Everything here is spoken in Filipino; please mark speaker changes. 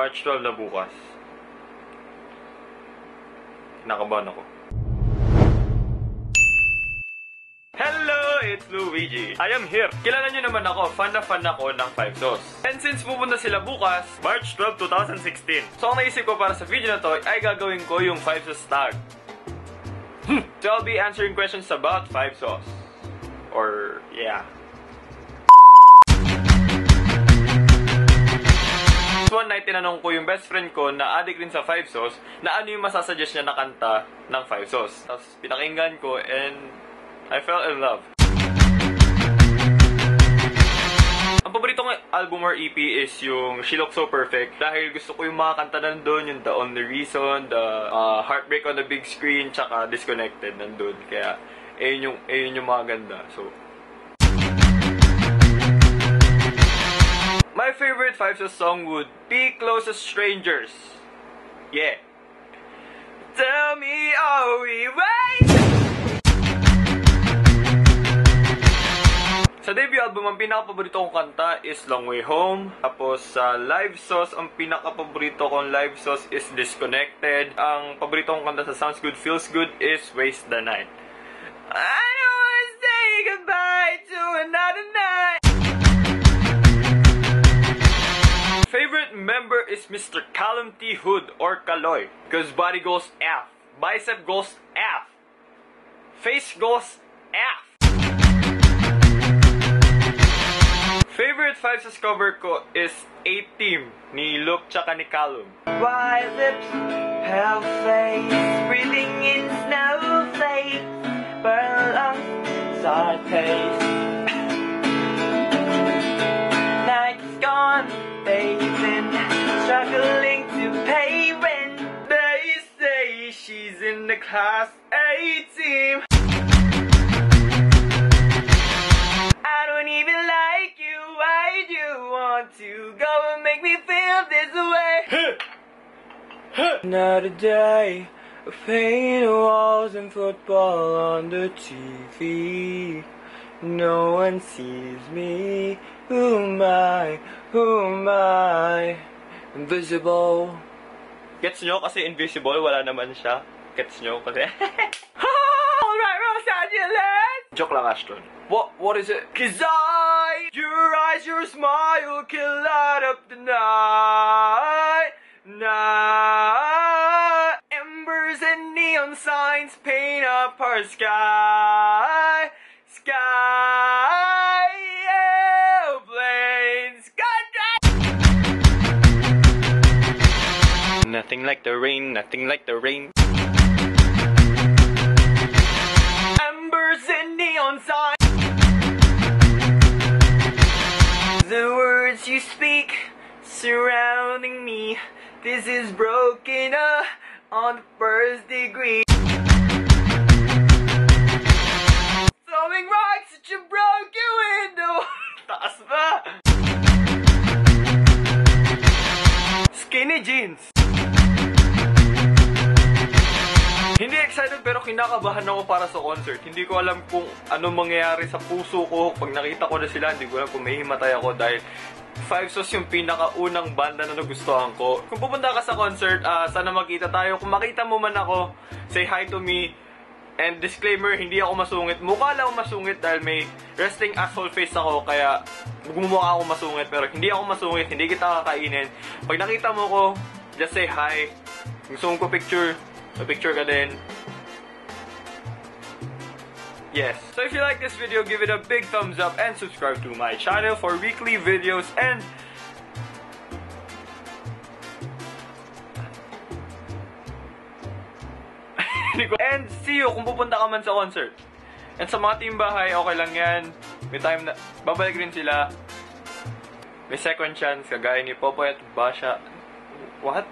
Speaker 1: March 12 na bukas. Kinakabahan ako. Hello! It's Luigi. I am here. Kilala nyo naman ako, fan na fan ako ng 5 Sauce. And since pupunta sila bukas, March 12, 2016. So ang naisip ko para sa video na to ay gagawin ko yung 5 Sauce tag. So I'll be answering questions about 5 Sauce. Or, yeah. One night, tinanong ko yung best friend ko na addict rin sa 5 Sauce na ano yung masasuggest niya na kanta ng 5 Sauce. Tapos pinakinggan ko and I fell in love. Ang paborito kong album or EP is yung She Looks So Perfect dahil gusto ko yung mga kanta nandun, yung The Only Reason, the Heartbreak on the Big Screen, tsaka Disconnected nandun. Kaya ayun yung mga ganda. So my favorite 5 Sauce song would be Closest Strangers. Yeah. Tell me, are we right? Sa debut album, ang pinaka-paborito kong kanta is Long Way Home. Tapos sa Live Sauce, ang pinaka-paborito kong Live Sauce is Disconnected. Ang paborito kong kanta sa Sounds Good, Feels Good is Waste the Night. I don't wanna say goodbye to another night. Favorite member is Mr. Callum T. Hood or Kaloy. Because body goes F. Bicep goes F. Face goes F. Favorite 5 Sauce cover ko is A-Team ni Luke tsaka ni Callum. White lips, pale face, breathing in snowflakes, burn lungs, sour taste. Night's gone, days in, struggling to pay rent. They say she's in the class A-Team. I don't even like you, why do you want to go and make me feel this way? Another day of paint walls and football on the TV. No one sees me. Who am I? Who am I? Invisible. Gets nyo? Kasi invisible, wala naman siya. Gets nyo? Kasi alright, Los Angeles! Joke lang, Ashton. What is it? 'Cause your eyes, your smile can light up the night. Embers and neon signs paint up our sky. Airplanes, nothing like the rain, nothing like the rain. Embers and neon signs. The words you speak surrounding me. This is broken on the first degree. Throwing rocks at your broken window. Taas ba? Skinny jeans. Hindi excited pero kinakabahan ako para sa concert. Hindi ko alam kung ano mangyayari sa puso ko pag nakita ko na sila. Hindi ko alam kung may himatay ako dahil 5 Sauce yung pinakaunang banda na nagustuhan ko. Kung pupunta ka sa concert, sana magkita tayo. Kung makita mo man ako, say hi to me. And disclaimer, hindi ako masungit. Mukha lang ako masungit dahil may resting asshole face ako. Kaya gumumukha ako masungit. Pero hindi ako masungit, hindi kita kakainin. Pag nakita mo ko, just say hi. Gusto ko picture. Picture ka din. Yes. So if you like this video, give it a big thumbs up and subscribe to my channel for weekly videos and see you kung pupunta ka man sa concert. And sa mga team bahay, okay lang yan. May time na babalik rin sila. May second chance kagaya ni Popoy at Basha. What?